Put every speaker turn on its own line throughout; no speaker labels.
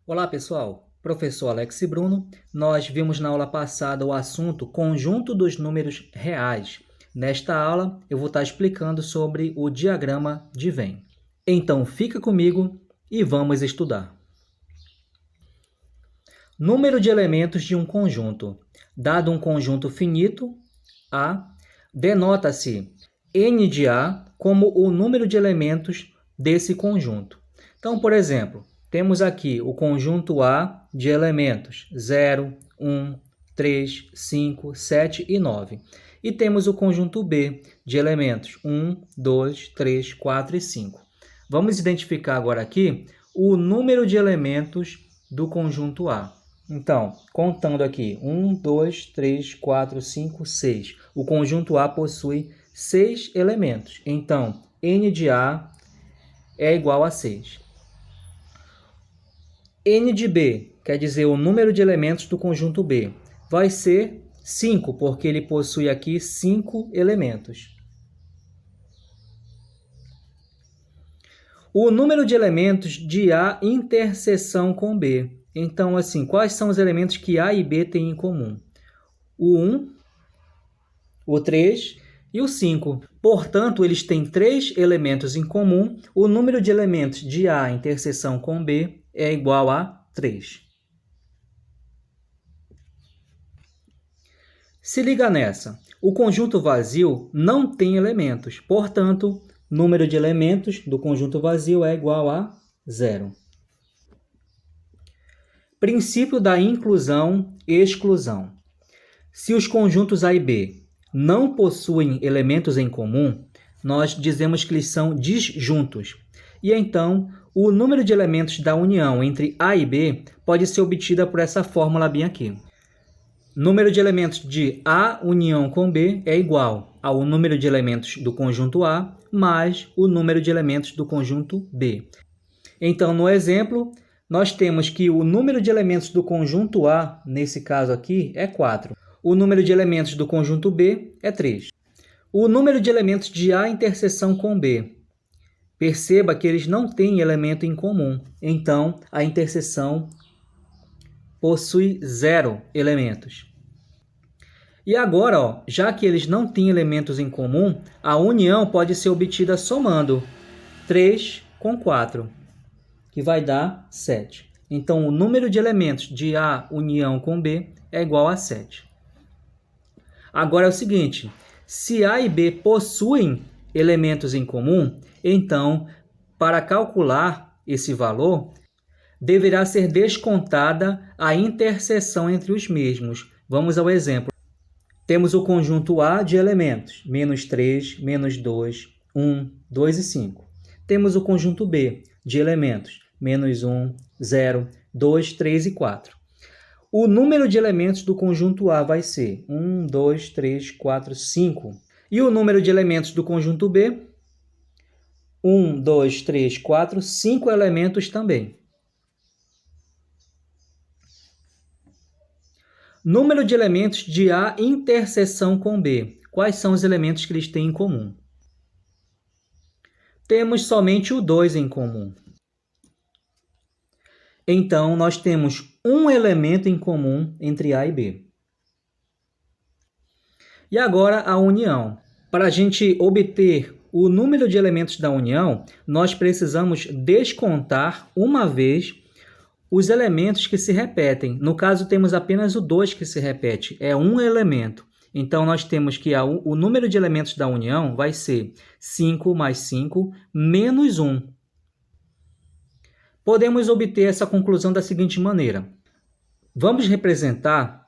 Olá pessoal, professor Alex e Bruno. Nós vimos na aula passada o assunto conjunto dos números reais. Nesta aula eu vou estar explicando sobre o diagrama de Venn. Então fica comigo e vamos estudar. Número de elementos de um conjunto. Dado um conjunto finito, A, denota-se n de A como o número de elementos desse conjunto. Então, por exemplo, temos aqui o conjunto A de elementos 0, 1, 3, 5, 7 e 9. E temos o conjunto B de elementos 1, 2, 3, 4 e 5. Vamos identificar agora aqui o número de elementos do conjunto A. Então, contando aqui, 1, 2, 3, 4, 5, 6. O conjunto A possui 6 elementos. Então, n de A é igual a 6. N de B, quer dizer o número de elementos do conjunto B, vai ser 5, porque ele possui aqui 5 elementos. O número de elementos de A interseção com B. Então, assim, quais são os elementos que A e B têm em comum? O 1, o 3 e o 5. Portanto, eles têm 3 elementos em comum. O número de elementos de A interseção com B é igual a 3. Se liga nessa. O conjunto vazio não tem elementos. Portanto, número de elementos do conjunto vazio é igual a 0. Princípio da inclusão e exclusão. Se os conjuntos A e B não possuem elementos em comum, nós dizemos que eles são disjuntos. E então, o número de elementos da união entre A e B pode ser obtida por essa fórmula bem aqui. Número de elementos de A união com B é igual ao número de elementos do conjunto A mais o número de elementos do conjunto B. Então, no exemplo, nós temos que o número de elementos do conjunto A, nesse caso aqui, é 4. O número de elementos do conjunto B é 3. O número de elementos de A interseção com B. Perceba que eles não têm elemento em comum. Então, a interseção possui 0 elementos. E agora, já que eles não têm elementos em comum, a união pode ser obtida somando 3 com 4, que vai dar 7. Então, o número de elementos de A união com B é igual a 7. Agora é o seguinte, se A e B possuem elementos em comum, então, para calcular esse valor, deverá ser descontada a interseção entre os mesmos. Vamos ao exemplo. Temos o conjunto A de elementos, menos 3, menos 2, 1, 2 e 5. Temos o conjunto B de elementos, menos 1, 0, 2, 3 e 4. O número de elementos do conjunto A vai ser 1, 2, 3, 4, 5. E o número de elementos do conjunto B? 1, 2, 3, 4, 5 elementos também. Número de elementos de A interseção com B. Quais são os elementos que eles têm em comum? Temos somente o 2 em comum. Então, nós temos um elemento em comum entre A e B. E agora a união. Para a gente obter o número de elementos da união, nós precisamos descontar uma vez os elementos que se repetem. No caso, temos apenas o 2 que se repete, é um elemento. Então, nós temos que o número de elementos da união vai ser 5 mais 5 menos 1. Podemos obter essa conclusão da seguinte maneira. Vamos representar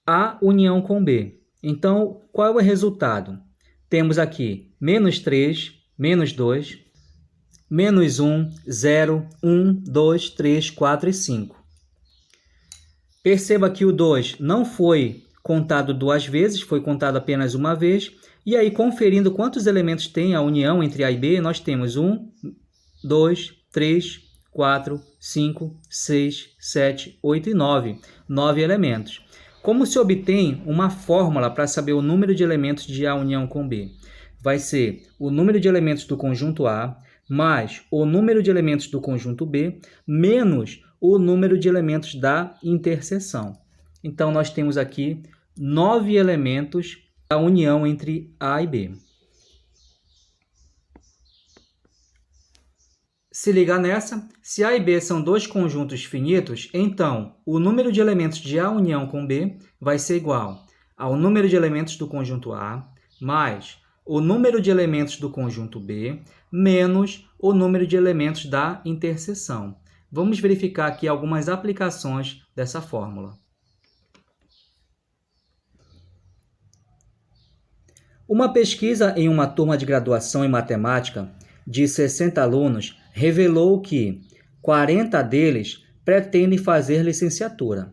A união com B. Então, qual é o resultado? Temos aqui menos 3, menos 2, menos 1, 0, 1, 2, 3, 4 e 5. Perceba que o 2 não foi contado duas vezes, foi contado apenas uma vez. E aí, conferindo quantos elementos tem a união entre A e B, nós temos 1, 2, 3, 4, 5, 6, 7, 8 e 9. 9 elementos. Como se obtém uma fórmula para saber o número de elementos de A união com B? Vai ser o número de elementos do conjunto A mais o número de elementos do conjunto B menos o número de elementos da interseção. Então, nós temos aqui 9 elementos da união entre A e B. Se liga nessa, se A e B são dois conjuntos finitos, então o número de elementos de A união com B vai ser igual ao número de elementos do conjunto A mais o número de elementos do conjunto B menos o número de elementos da interseção. Vamos verificar aqui algumas aplicações dessa fórmula. Uma pesquisa em uma turma de graduação em matemática de 60 alunos revelou que 40 deles pretendem fazer licenciatura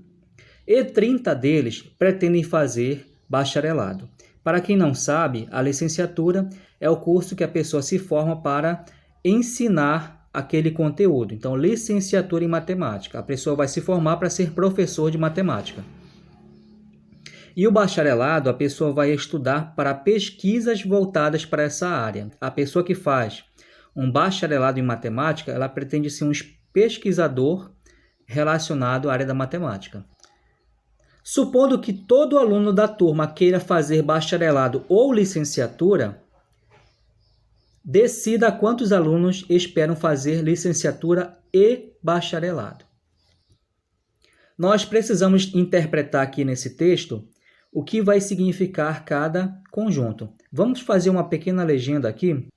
e 30 deles pretendem fazer bacharelado. Para quem não sabe, a licenciatura é o curso que a pessoa se forma para ensinar aquele conteúdo. Então, licenciatura em matemática. A pessoa vai se formar para ser professor de matemática. E o bacharelado, a pessoa vai estudar para pesquisas voltadas para essa área. A pessoa que faz um bacharelado em matemática, ela pretende ser um pesquisador relacionado à área da matemática. Supondo que todo aluno da turma queira fazer bacharelado ou licenciatura, decida quantos alunos esperam fazer licenciatura e bacharelado. Nós precisamos interpretar aqui nesse texto o que vai significar cada conjunto. Vamos fazer uma pequena legenda aqui.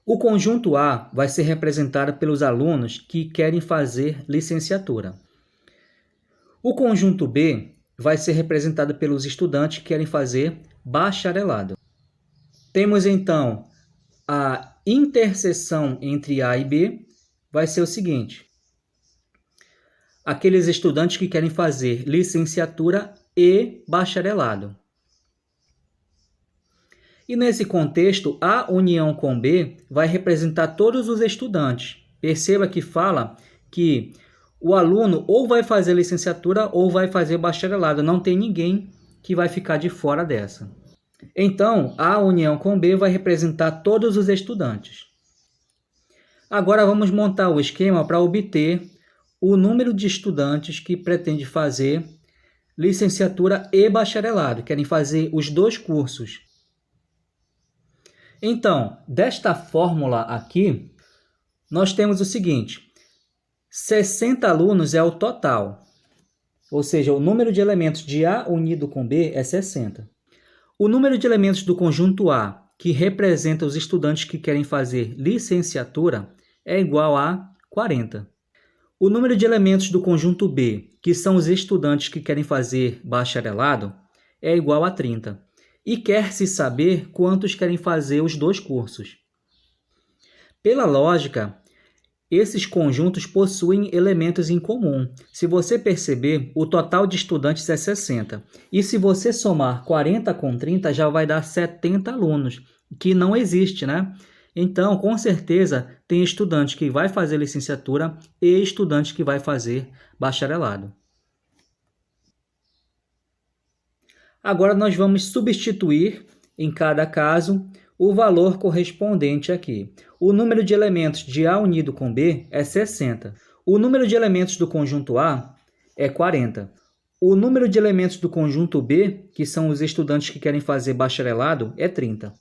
O conjunto A vai ser representado pelos alunos que querem fazer licenciatura. O conjunto B vai ser representado pelos estudantes que querem fazer bacharelado. Temos então a interseção entre A e B, vai ser o seguinte: aqueles estudantes que querem fazer licenciatura e bacharelado. E nesse contexto, A união com B vai representar todos os estudantes. Perceba que fala que o aluno ou vai fazer licenciatura ou vai fazer bacharelado. Não tem ninguém que vai ficar de fora dessa. Então, A união com B vai representar todos os estudantes. Agora vamos montar o esquema para obter o número de estudantes que pretende fazer licenciatura e bacharelado, querem fazer os dois cursos. Então, desta fórmula aqui, nós temos o seguinte: 60 alunos é o total, ou seja, o número de elementos de A unido com B é 60. O número de elementos do conjunto A, que representa os estudantes que querem fazer licenciatura, é igual a 40. O número de elementos do conjunto B, que são os estudantes que querem fazer bacharelado, é igual a 30. E quer-se saber quantos querem fazer os dois cursos. Pela lógica, esses conjuntos possuem elementos em comum. Se você perceber, o total de estudantes é 60. E se você somar 40 com 30, já vai dar 70 alunos, que não existe, né? Então, com certeza, tem estudante que vai fazer licenciatura e estudante que vai fazer bacharelado. Agora, nós vamos substituir, em cada caso, o valor correspondente aqui. O número de elementos de A unido com B é 60. O número de elementos do conjunto A é 40. O número de elementos do conjunto B, que são os estudantes que querem fazer bacharelado, é 30.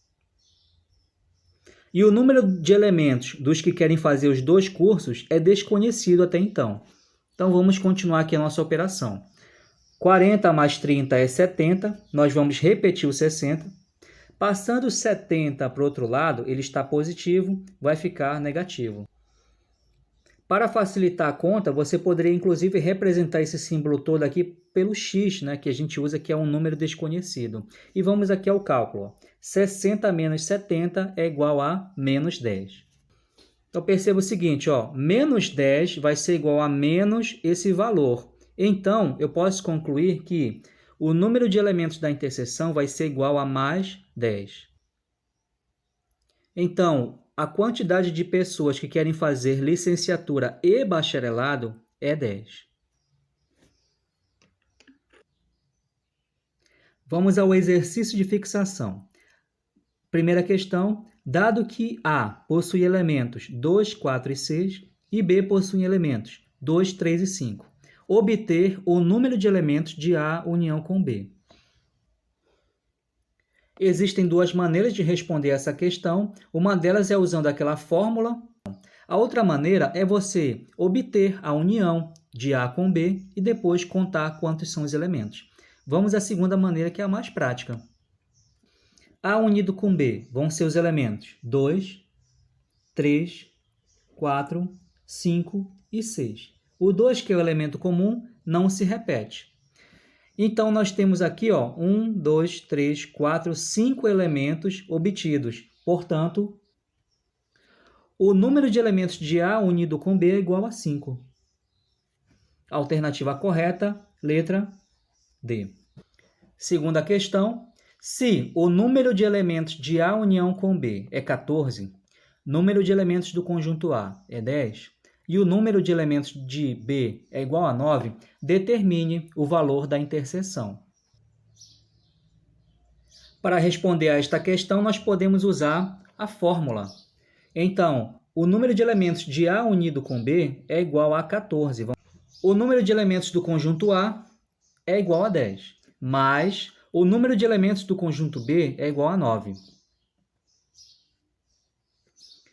E o número de elementos dos que querem fazer os dois cursos é desconhecido até então. Então, vamos continuar aqui a nossa operação. 40 mais 30 é 70, nós vamos repetir o 60. Passando o 70 para o outro lado, ele está positivo, vai ficar negativo. Para facilitar a conta, você poderia inclusive representar esse símbolo todo aqui pelo x, né, que a gente usa, que é um número desconhecido. E vamos aqui ao cálculo. 60 menos 70 é igual a menos 10. Então, perceba o seguinte, menos 10 vai ser igual a menos esse valor. Então, eu posso concluir que o número de elementos da interseção vai ser igual a mais 10. Então, a quantidade de pessoas que querem fazer licenciatura e bacharelado é 10. Vamos ao exercício de fixação. Primeira questão, Dado que A possui elementos 2, 4 e 6 e B possui elementos 2, 3 e 5, obter o número de elementos de A união com B. Existem duas maneiras de responder essa questão. Uma delas é usando aquela fórmula. A outra maneira é você obter a união de A com B e depois contar quantos são os elementos. Vamos à segunda maneira, que é a mais prática. A unido com B vão ser os elementos 2, 3, 4, 5 e 6. O 2, que é o elemento comum, não se repete. Então, nós temos aqui 1, 2, 3, 4, 5 elementos obtidos. Portanto, o número de elementos de A unido com B é igual a 5. Alternativa correta, letra D. Segunda questão. Se o número de elementos de A união com B é 14, número de elementos do conjunto A é 10, e o número de elementos de B é igual a 9, determine o valor da interseção. Para responder a esta questão, nós podemos usar a fórmula. Então, o número de elementos de A unido com B é igual a 14. O número de elementos do conjunto A é igual a 10, mais o número de elementos do conjunto B é igual a 9,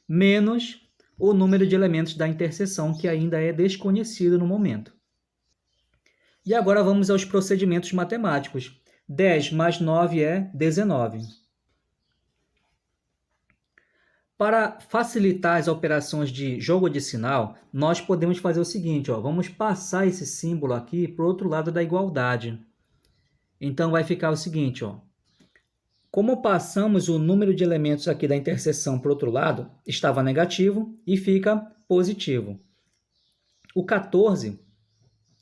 menos o número de elementos da interseção, que ainda é desconhecido no momento. E agora vamos aos procedimentos matemáticos. 10 mais 9 é 19. Para facilitar as operações de jogo de sinal, nós podemos fazer o seguinte, vamos passar esse símbolo aqui para o outro lado da igualdade. Então, vai ficar o seguinte, como passamos o número de elementos aqui da interseção para o outro lado, estava negativo e fica positivo. O 14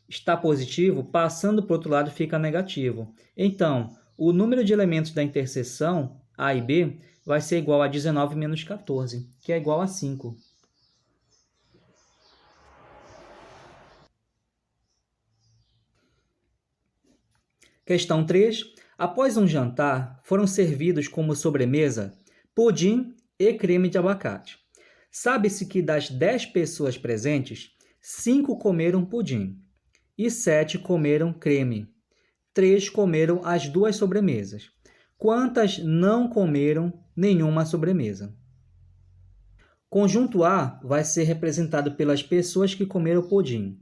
está positivo, passando para o outro lado fica negativo. Então, o número de elementos da interseção A e B vai ser igual a 19 menos 14, que é igual a 5. Questão 3. Após um jantar, foram servidos como sobremesa pudim e creme de abacate. Sabe-se que das 10 pessoas presentes, 5 comeram pudim e 7 comeram creme. 3 comeram as duas sobremesas. Quantas não comeram nenhuma sobremesa? Conjunto A vai ser representado pelas pessoas que comeram pudim.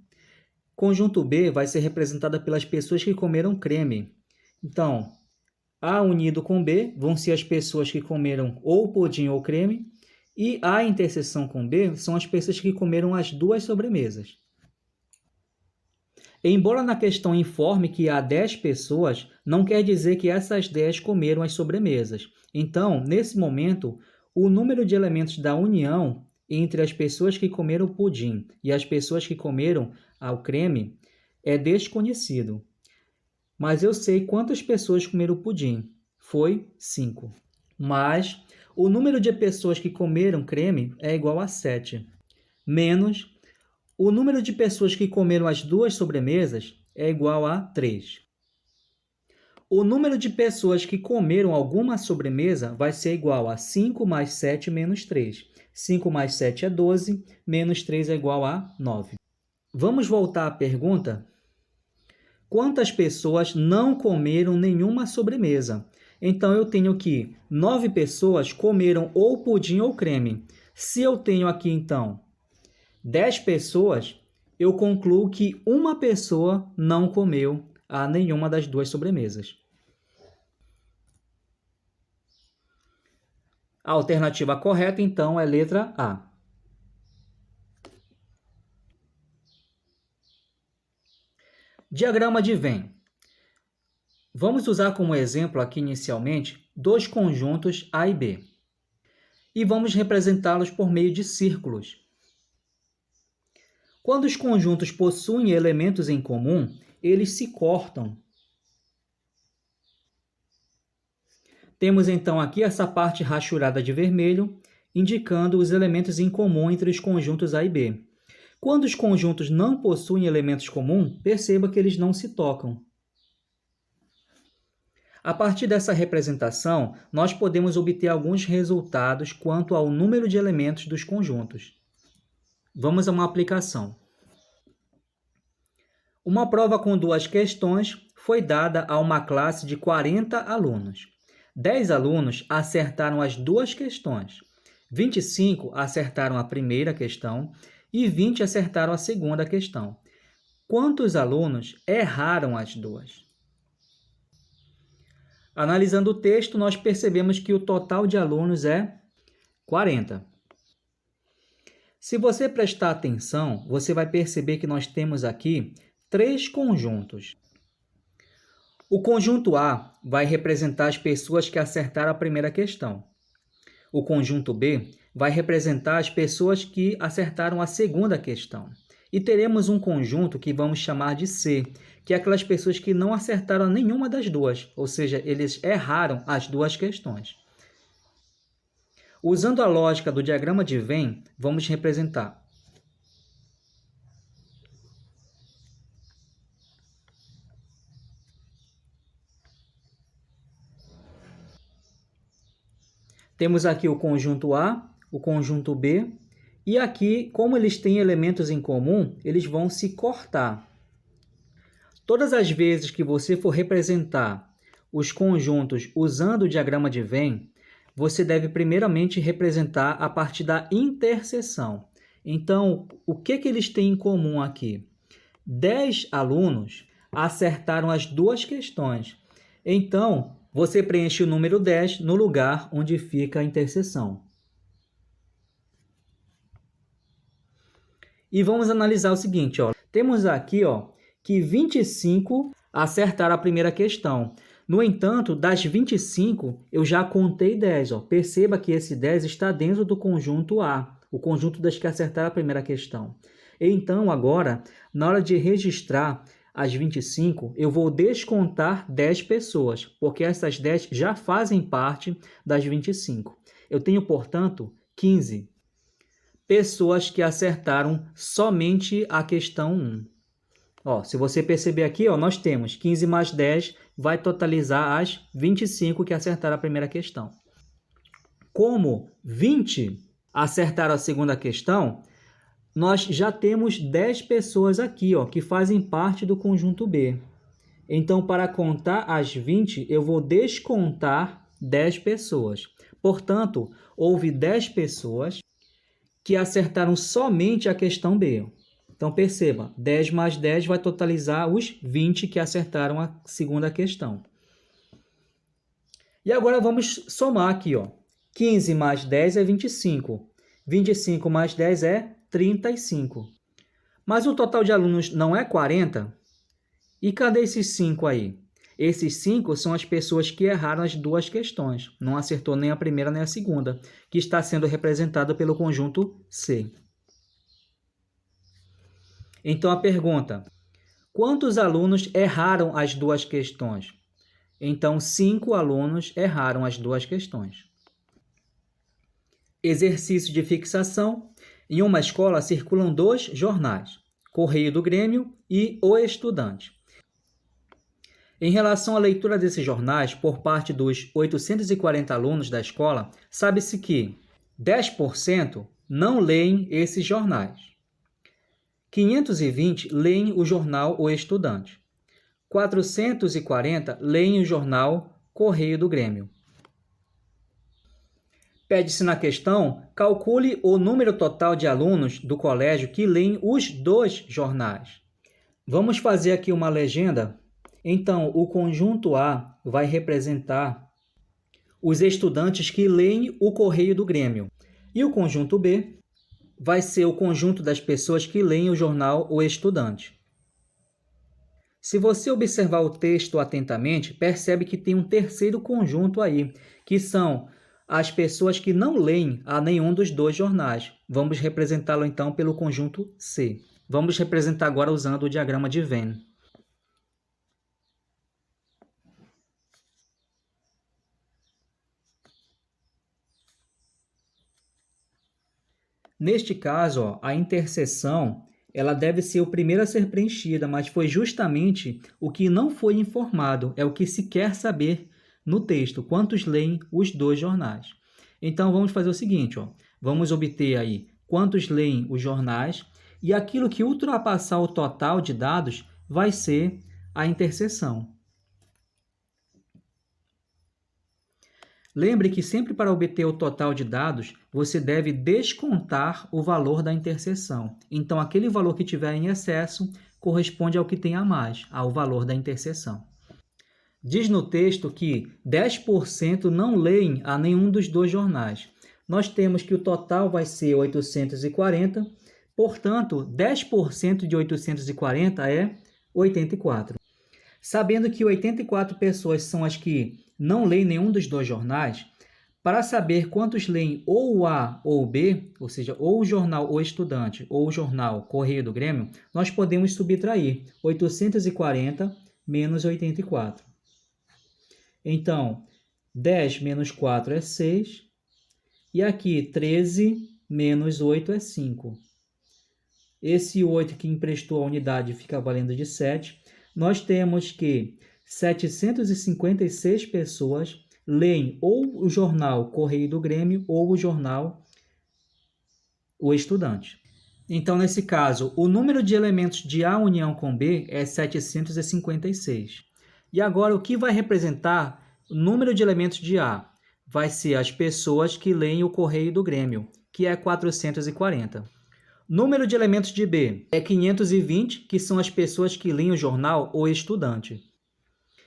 Conjunto B vai ser representado pelas pessoas que comeram creme. Então, A unido com B vão ser as pessoas que comeram ou pudim ou creme, e A interseção com B são as pessoas que comeram as duas sobremesas. Embora na questão informe que há 10 pessoas, não quer dizer que essas 10 comeram as sobremesas. Então, nesse momento, o número de elementos da união entre as pessoas que comeram pudim e as pessoas que comeram o creme é desconhecido. Mas eu sei quantas pessoas comeram pudim. Foi 5. Mas o número de pessoas que comeram creme é igual a 7. Menos o número de pessoas que comeram as duas sobremesas é igual a 3. O número de pessoas que comeram alguma sobremesa vai ser igual a 5 mais 7 menos 3. 5 mais 7 é 12, menos 3 é igual a 9. Vamos voltar à pergunta? Quantas pessoas não comeram nenhuma sobremesa? Então, eu tenho que 9 pessoas comeram ou pudim ou creme. Se eu tenho aqui, então, 10 pessoas, eu concluo que uma pessoa não comeu nenhuma das duas sobremesas. A alternativa correta, então, é letra A. Diagrama de Venn. Vamos usar como exemplo aqui inicialmente dois conjuntos A e B. E vamos representá-los por meio de círculos. Quando os conjuntos possuem elementos em comum, eles se cortam. Temos então aqui essa parte rachurada de vermelho, indicando os elementos em comum entre os conjuntos A e B. Quando os conjuntos não possuem elementos comuns, perceba que eles não se tocam. A partir dessa representação, nós podemos obter alguns resultados quanto ao número de elementos dos conjuntos. Vamos a uma aplicação. Uma prova com 2 questões foi dada a uma classe de 40 alunos. 10 alunos acertaram as 2 questões, 25 acertaram a primeira questão e 20 acertaram a segunda questão. Quantos alunos erraram as 2? Analisando o texto, nós percebemos que o total de alunos é 40. Se você prestar atenção, você vai perceber que nós temos aqui 3 conjuntos. O conjunto A vai representar as pessoas que acertaram a primeira questão. O conjunto B vai representar as pessoas que acertaram a segunda questão. E teremos um conjunto que vamos chamar de C, que é aquelas pessoas que não acertaram nenhuma das 2, ou seja, eles erraram as 2 questões. Usando a lógica do diagrama de Venn, vamos representar. Temos aqui o conjunto A, o conjunto B, e aqui, como eles têm elementos em comum, eles vão se cortar. Todas as vezes que você for representar os conjuntos usando o diagrama de Venn, você deve primeiramente representar a partir da interseção. Então, o que eles têm em comum aqui? 10 alunos acertaram as 2 questões. Então, você preenche o número 10 no lugar onde fica a interseção. E vamos analisar o seguinte, ó. Temos aqui, ó, que 25 acertaram a primeira questão. No entanto, das 25, eu já contei 10. Ó. Perceba que esse 10 está dentro do conjunto A, o conjunto das que acertaram a primeira questão. Então, agora, na hora de registrar as 25, eu vou descontar 10 pessoas, porque essas 10 já fazem parte das 25. Eu tenho, portanto, 15 pessoas que acertaram somente a questão 1. Ó, se você perceber aqui, ó, nós temos 15 mais 10 vai totalizar as 25 que acertaram a primeira questão. Como 20 acertaram a segunda questão, nós já temos 10 pessoas aqui, ó, que fazem parte do conjunto B. Então, para contar as 20, eu vou descontar 10 pessoas. Portanto, houve 10 pessoas que acertaram somente a questão B. Então, perceba, 10 mais 10 vai totalizar os 20 que acertaram a segunda questão. E agora vamos somar aqui, ó. 15 mais 10 é 25. 25 mais 10 é 35. Mas o total de alunos não é 40? E cadê esses 5 aí? Esses 5 são as pessoas que erraram as 2 questões. Não acertou nem a primeira nem a segunda, que está sendo representada pelo conjunto C. Então, a pergunta: quantos alunos erraram as 2 questões? Então, 5 alunos erraram as 2 questões. Exercício de fixação. Em uma escola circulam 2 jornais, Correio do Grêmio e O Estudante. Em relação à leitura desses jornais por parte dos 840 alunos da escola, sabe-se que 10% não leem esses jornais. 520 leem o jornal O Estudante. 440 leem o jornal Correio do Grêmio. Pede-se na questão, calcule o número total de alunos do colégio que leem os 2 jornais. Vamos fazer aqui uma legenda. Então, o conjunto A vai representar os estudantes que leem o Correio do Grêmio. E o conjunto B vai ser o conjunto das pessoas que leem o jornal O Estudante. Se você observar o texto atentamente, percebe que tem um terceiro conjunto aí, que são as pessoas que não leem a nenhum dos 2 jornais. Vamos representá-lo então pelo conjunto C. Vamos representar agora usando o diagrama de Venn. Neste caso, ó, a interseção ela deve ser o primeiro a ser preenchida, mas foi justamente o que não foi informado, é o que se quer saber no texto, quantos leem os 2 jornais. Então, vamos fazer o seguinte, ó, vamos obter aí quantos leem os jornais, e aquilo que ultrapassar o total de dados vai ser a interseção. Lembre que sempre para obter o total de dados, você deve descontar o valor da interseção. Então, aquele valor que tiver em excesso corresponde ao que tem a mais, ao valor da interseção. Diz no texto que 10% não leem a nenhum dos 2 jornais. Nós temos que o total vai ser 840, portanto, 10% de 840 é 84. Sabendo que 84 pessoas são as que não leem nenhum dos 2 jornais, para saber quantos leem ou o A ou o B, ou seja, ou o jornal O Estudante ou o jornal Correio do Grêmio, nós podemos subtrair 840 menos 84. Então, 10 menos 4 é 6, e aqui 13 menos 8 é 5. Esse 8 que emprestou a unidade fica valendo de 7. Nós temos que 756 pessoas leem ou o jornal Correio do Grêmio ou o jornal O Estudante. Então, nesse caso, o número de elementos de A união com B é 756. E agora, o que vai representar o número de elementos de A? Vai ser as pessoas que leem o Correio do Grêmio, que é 440. Número de elementos de B é 520, que são as pessoas que leem o jornal O Estudante.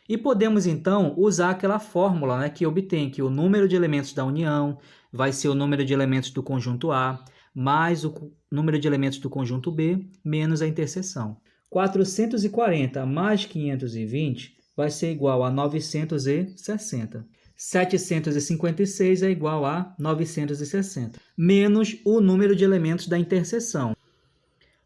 E podemos, então, usar aquela fórmula, né, que obtém que o número de elementos da união vai ser o número de elementos do conjunto A, mais o número de elementos do conjunto B, menos a interseção. 440 mais 520 vai ser igual a 960. 756 é igual a 960, menos o número de elementos da interseção.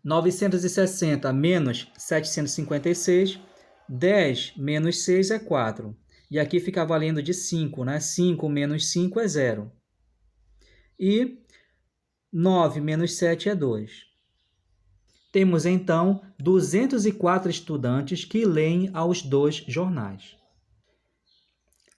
960 menos 756, 10 menos 6 é 4. E aqui fica valendo de 5, né? 5 menos 5 é 0. E 9 menos 7 é 2. Temos, então, 204 estudantes que leem aos 2 jornais.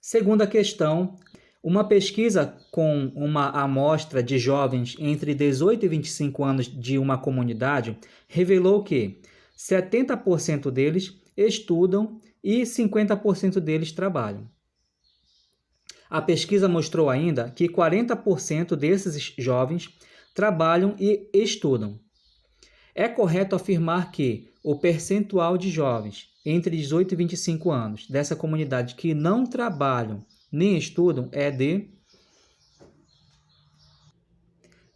Segunda questão, uma pesquisa com uma amostra de jovens entre 18 e 25 anos de uma comunidade revelou que 70% deles estudam e 50% deles trabalham. A pesquisa mostrou ainda que 40% desses jovens trabalham e estudam. É correto afirmar que o percentual de jovens entre 18 e 25 anos dessa comunidade que não trabalham nem estudam é de...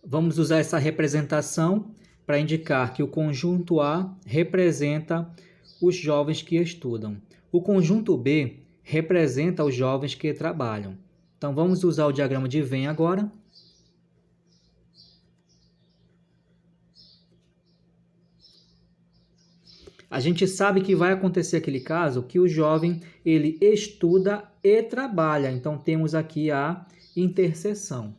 Vamos usar essa representação para indicar que o conjunto A representa os jovens que estudam. O conjunto B representa os jovens que trabalham. Então, vamos usar o diagrama de Venn agora. A gente sabe que vai acontecer aquele caso que o jovem ele estuda e trabalha. Então, temos aqui a interseção.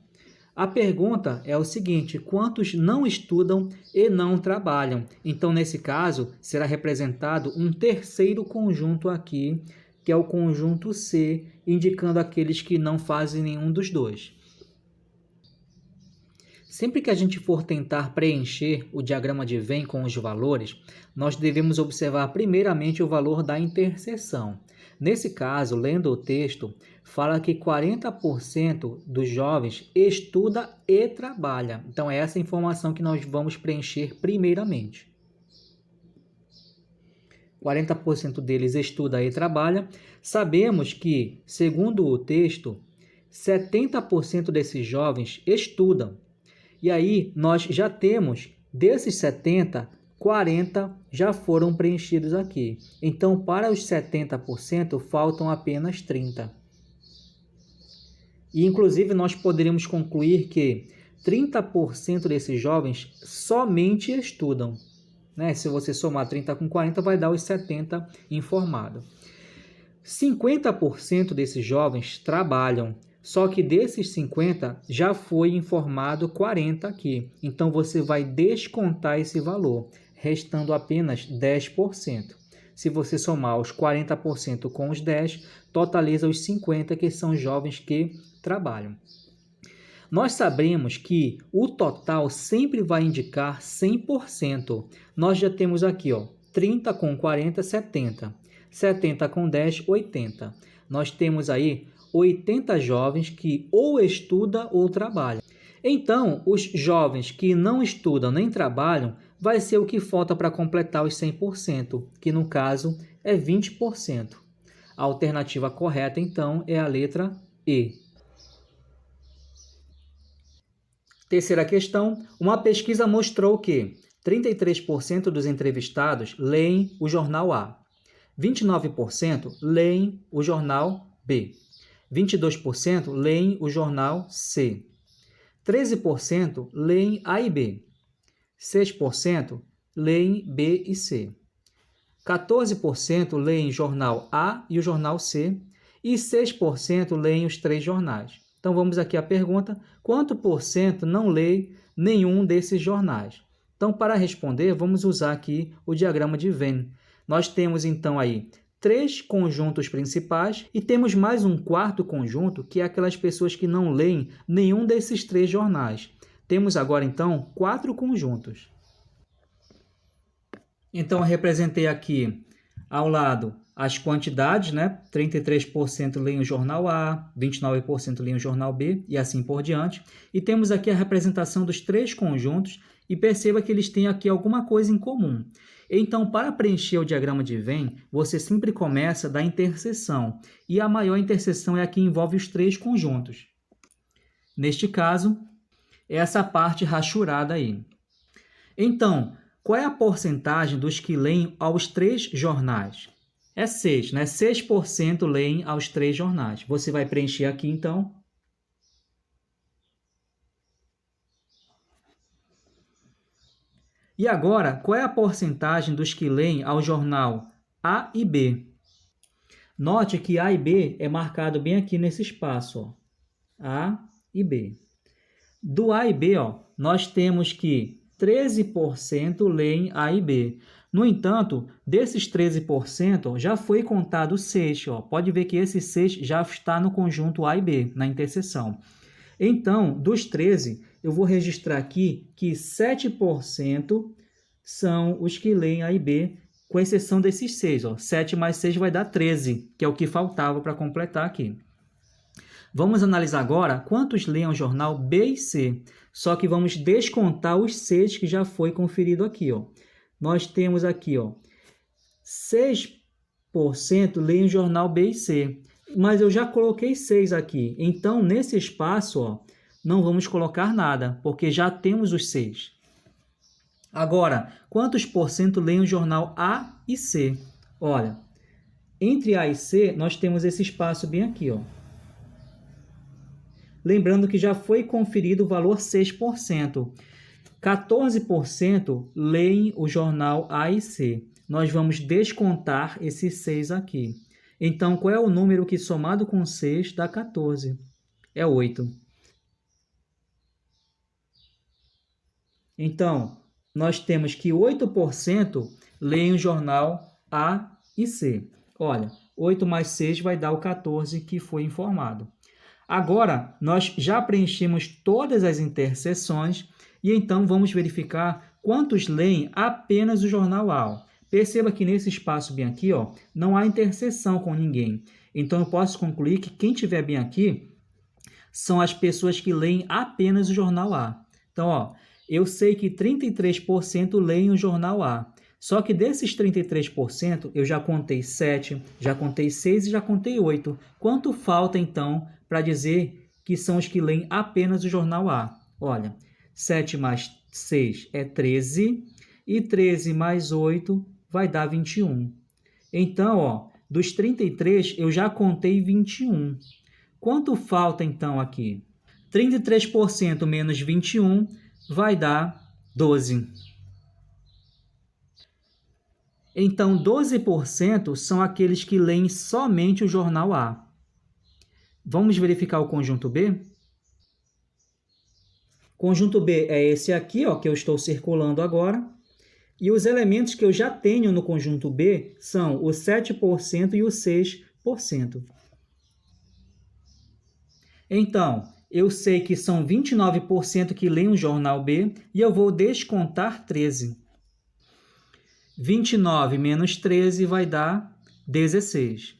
A pergunta é o seguinte: quantos não estudam e não trabalham? Então, nesse caso, será representado um terceiro conjunto aqui, que é o conjunto C, indicando aqueles que não fazem nenhum dos dois. Sempre que a gente for tentar preencher o diagrama de Venn com os valores, nós devemos observar primeiramente o valor da interseção. Nesse caso, lendo o texto, fala que 40% dos jovens estuda e trabalha. Então, é essa informação que nós vamos preencher primeiramente. 40% deles estuda e trabalha. Sabemos que, segundo o texto, 70% desses jovens estudam. E aí, nós já temos, desses 70, 40 já foram preenchidos aqui. Então, para os 70%, faltam apenas 30. E, inclusive, nós poderíamos concluir que 30% desses jovens somente estudam. Né? Se você somar 30 com 40, vai dar os 70 informados. 50% desses jovens trabalham. Só que desses 50, já foi informado 40 aqui. Então, você vai descontar esse valor, restando apenas 10%. se você somar os 40% com os 10, totaliza os 50%, que são jovens que trabalham. Nós sabemos que o total sempre vai indicar 100%. Nós já temos aqui, 30 com 40, 70. 70 com 10, 80. Nós temos aí 80 jovens que ou estudam ou trabalham. Então, os jovens que não estudam nem trabalham vai ser o que falta para completar os 100%, que no caso é 20%. A alternativa correta, então, é a letra E. Terceira questão, uma pesquisa mostrou que 33% dos entrevistados leem o jornal A, 29% leem o jornal B, 22% leem o jornal C, 13% leem A e B, 6% leem B e C, 14% leem jornal A e o jornal C e 6% leem os três jornais. Então, vamos aqui à pergunta, quanto por cento não lê nenhum desses jornais? Então, para responder, vamos usar aqui o diagrama de Venn. Nós temos, então, aí 3 conjuntos principais e temos mais um quarto conjunto, que é aquelas pessoas que não leem nenhum desses 3 jornais. Temos agora, então, 4 conjuntos. Então, eu representei aqui ao lado as quantidades, né? 33% leem o jornal A, 29% leem o jornal B e assim por diante. E temos aqui a representação dos 3 conjuntos e perceba que eles têm aqui alguma coisa em comum. Então, para preencher o diagrama de Venn, você sempre começa da interseção. E a maior interseção é a que envolve os 3 conjuntos. Neste caso, é essa parte rachurada aí. Então, qual é a porcentagem dos que leem aos 3 jornais? É 6, né? 6% leem aos 3 jornais. Você vai preencher aqui, então. E agora, qual é a porcentagem dos que leem ao jornal A e B? Note que A e B é marcado bem aqui nesse espaço, A e B. Do A e B, nós temos que 13% leem A e B. No entanto, desses 13%, já foi contado 6. Pode ver que esse 6 já está no conjunto A e B, na interseção. Então, dos 13, eu vou registrar aqui que 7% são os que leem A e B, com exceção desses 6. 7 mais 6 vai dar 13, que é o que faltava para completar aqui. Vamos analisar agora quantos leem o jornal B e C. Só que vamos descontar os 6 que já foi conferido aqui. Nós temos aqui 6% leem o jornal B e C. Mas eu já coloquei 6 aqui. Então, nesse espaço, não vamos colocar nada, porque já temos os 6. Agora, quantos por cento leem o jornal A e C? Olha, entre A e C, nós temos esse espaço bem aqui, Lembrando que já foi conferido o valor 6%. 14% leem o jornal A e C. Nós vamos descontar esses 6 aqui. Então, qual é o número que somado com 6 dá 14? É 8. Então, nós temos que 8% leem o jornal A e C. Olha, 8 mais 6 vai dar o 14 que foi informado. Agora, nós já preenchemos todas as interseções e então vamos verificar quantos leem apenas o jornal A. Perceba que nesse espaço bem aqui, não há interseção com ninguém. Então, eu posso concluir que quem estiver bem aqui são as pessoas que leem apenas o jornal A. Então, eu sei que 33% leem o jornal A. Só que desses 33%, eu já contei 7, já contei 6 e já contei 8. Quanto falta, então, para dizer que são os que leem apenas o jornal A? Olha, 7 mais 6 é 13 e 13 mais 8 vai dar 21. Então, dos 33, eu já contei 21. Quanto falta, então, aqui? 33% menos 21 vai dar 12. Então, 12% são aqueles que leem somente o jornal A. Vamos verificar o conjunto B? Conjunto B é esse aqui, que eu estou circulando agora. E os elementos que eu já tenho no conjunto B são o 7% e o 6%. Então, eu sei que são 29% que leem o jornal B e eu vou descontar 13. 29 menos 13 vai dar 16.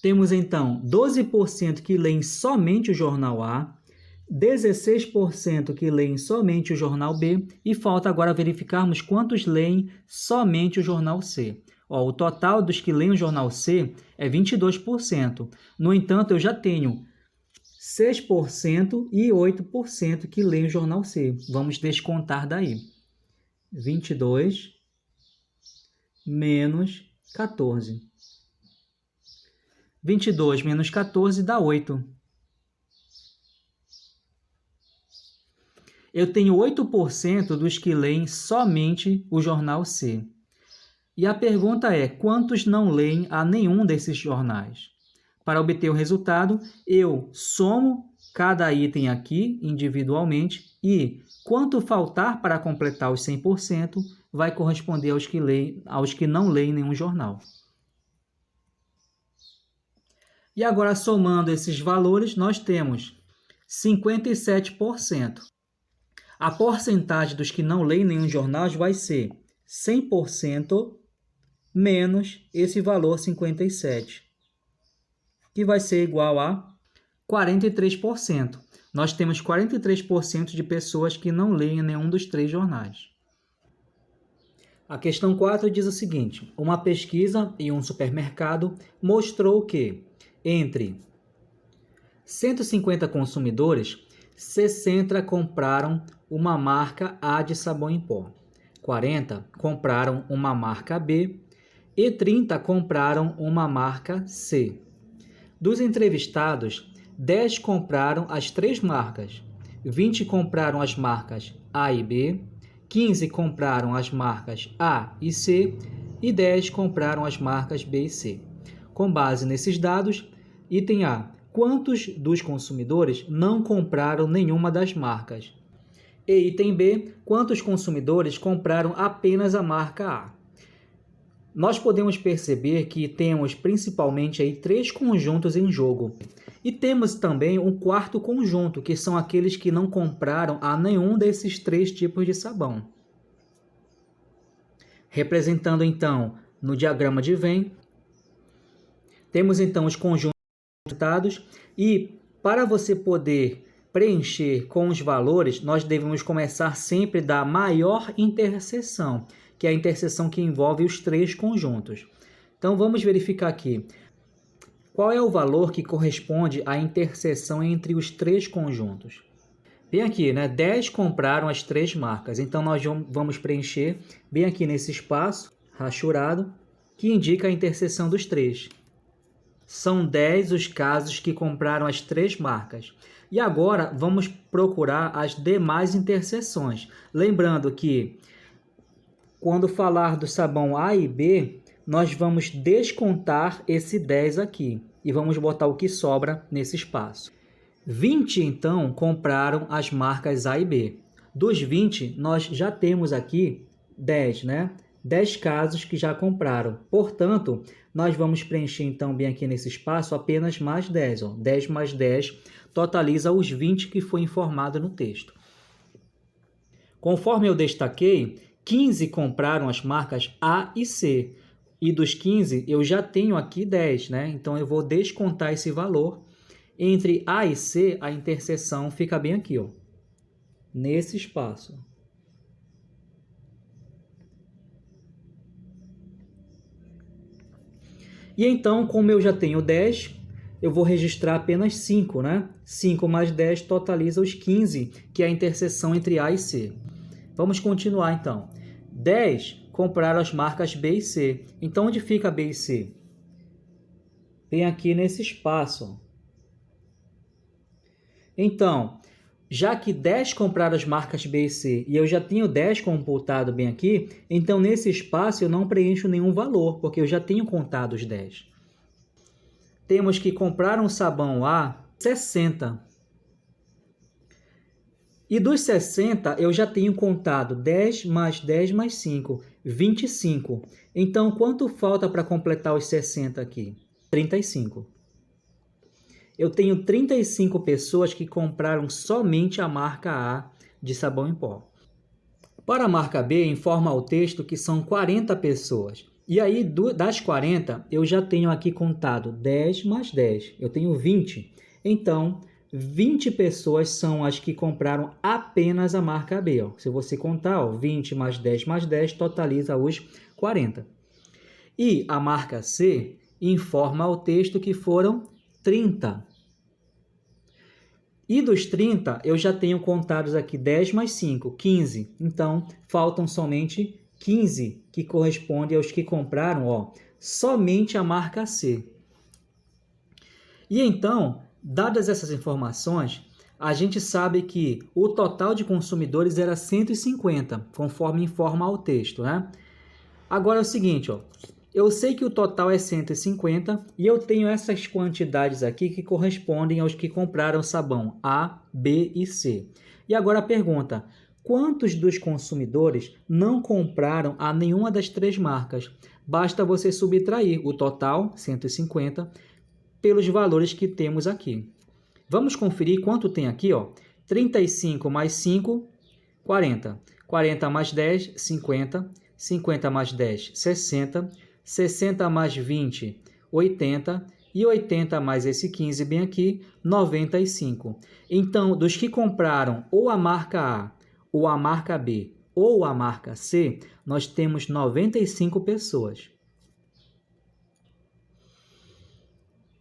Temos, então, 12% que leem somente o jornal A, 16% que leem somente o jornal B e falta agora verificarmos quantos leem somente o jornal C. O total dos que leem o jornal C é 22%. No entanto, eu já tenho 6% e 8% que leem o jornal C. Vamos descontar daí. 22 menos 14. 22 menos 14 dá 8. Eu tenho 8% dos que leem somente o jornal C. E a pergunta é, quantos não leem a nenhum desses jornais? Para obter o resultado, eu somo cada item aqui individualmente e quanto faltar para completar os 100% vai corresponder aos que não leem nenhum jornal. E agora, somando esses valores, nós temos 57%. A porcentagem dos que não leem nenhum jornal vai ser 100% menos esse valor 57, que vai ser igual a 43%. Nós temos 43% de pessoas que não leem nenhum dos 3 jornais. A questão 4 diz o seguinte: uma pesquisa em um supermercado mostrou que, entre 150 consumidores, 60 compraram uma marca A de sabão em pó, 40 compraram uma marca B e 30 compraram uma marca C. Dos entrevistados, 10 compraram as 3 marcas, 20 compraram as marcas A e B, 15 compraram as marcas A e C e 10 compraram as marcas B e C. Com base nesses dados, item A: quantos dos consumidores não compraram nenhuma das marcas? E item B: quantos consumidores compraram apenas a marca A? Nós podemos perceber que temos principalmente aí 3 conjuntos em jogo. E temos também um quarto conjunto, que são aqueles que não compraram a nenhum desses 3 tipos de sabão. Representando, então, no diagrama de Venn, temos, então, os conjuntos resultados e, para você poder preencher com os valores, nós devemos começar sempre da maior interseção, que é a interseção que envolve os 3 conjuntos. Então, vamos verificar aqui. Qual é o valor que corresponde à interseção entre os 3 conjuntos? Bem aqui, né? 10 compraram as 3 marcas. Então, nós vamos preencher bem aqui nesse espaço rachurado, que indica a interseção dos 3. São 10 os casos que compraram as 3 marcas. E agora, vamos procurar as demais interseções. Lembrando que, quando falar do sabão A e B, nós vamos descontar esse 10 aqui e vamos botar o que sobra nesse espaço. 20, então, compraram as marcas A e B. Dos 20, nós já temos aqui 10, né? 10 casos que já compraram. Portanto, nós vamos preencher, então, bem aqui nesse espaço, apenas mais 10. 10 mais 10 totaliza os 20 que foi informado no texto. Conforme eu destaquei, 15 compraram as marcas A e C. E dos 15, eu já tenho aqui 10, né? Então, eu vou descontar esse valor. Entre A e C, a interseção fica bem aqui, ó, nesse espaço. E então, como eu já tenho 10, eu vou registrar apenas 5, né? 5 mais 10 totaliza os 15, que é a interseção entre A e C. Vamos continuar, então. 10 compraram as marcas B e C. Então, onde fica B e C? Bem aqui nesse espaço. Então, já que 10 compraram as marcas B e C e eu já tenho 10 computado bem aqui, então nesse espaço eu não preencho nenhum valor, porque eu já tenho contado os 10. Temos que comprar um sabão A 60. E dos 60, eu já tenho contado 10 mais 10 mais 5, 25. Então, quanto falta para completar os 60 aqui? 35. Eu tenho 35 pessoas que compraram somente a marca A de sabão em pó. Para a marca B, informa ao texto que são 40 pessoas. E aí, das 40, eu já tenho aqui contado 10 mais 10. Eu tenho 20. Então, 20 pessoas são as que compraram apenas a marca B. Ó. Se você contar, ó, 20 mais 10 totaliza os 40. E a marca C informa ao texto que foram 30. E dos 30, eu já tenho contados aqui 10 mais 5, 15. Então, faltam somente 15, que corresponde aos que compraram, ó, somente a marca C. E então, dadas essas informações, a gente sabe que o total de consumidores era 150, conforme informa o texto, né? Agora é o seguinte, ó, eu sei que o total é 150 e eu tenho essas quantidades aqui que correspondem aos que compraram sabão A, B e C. E agora a pergunta, quantos dos consumidores não compraram a nenhuma das três marcas? Basta você subtrair o total, 150, pelos valores que temos aqui. Vamos conferir quanto tem aqui, ó. 35 mais 5, 40. 40 mais 10, 50. 50 mais 10, 60. 60 mais 20, 80. E 80 mais esse 15 bem aqui, 95. Então, dos que compraram ou a marca A, ou a marca B, ou a marca C, nós temos 95 pessoas.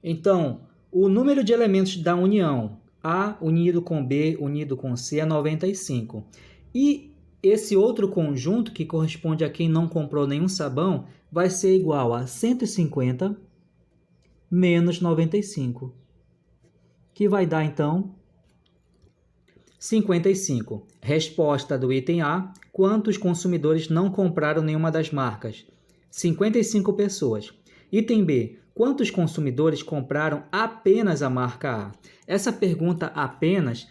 Então, o número de elementos da união A unido com B unido com C é 95. E esse outro conjunto, que corresponde a quem não comprou nenhum sabão, vai ser igual a 150 menos 95, que vai dar, então, 55. Resposta do item A, quantos consumidores não compraram nenhuma das marcas? 55 pessoas. Item B, quantos consumidores compraram apenas a marca A? Essa pergunta apenas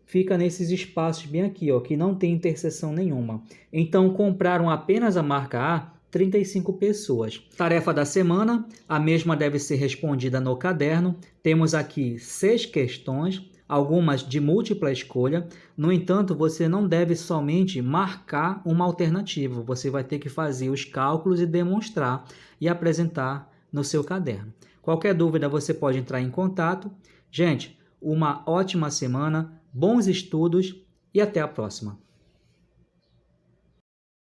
fica nesses espaços bem aqui, ó, que não tem interseção nenhuma. Então, compraram apenas a marca A 35 pessoas. Tarefa da semana, a mesma deve ser respondida no caderno. Temos aqui 6 questões, algumas de múltipla escolha. No entanto, você não deve somente marcar uma alternativa. Você vai ter que fazer os cálculos e demonstrar e apresentar no seu caderno. Qualquer dúvida, você pode entrar em contato. Gente, uma ótima semana, bons estudos e até a próxima.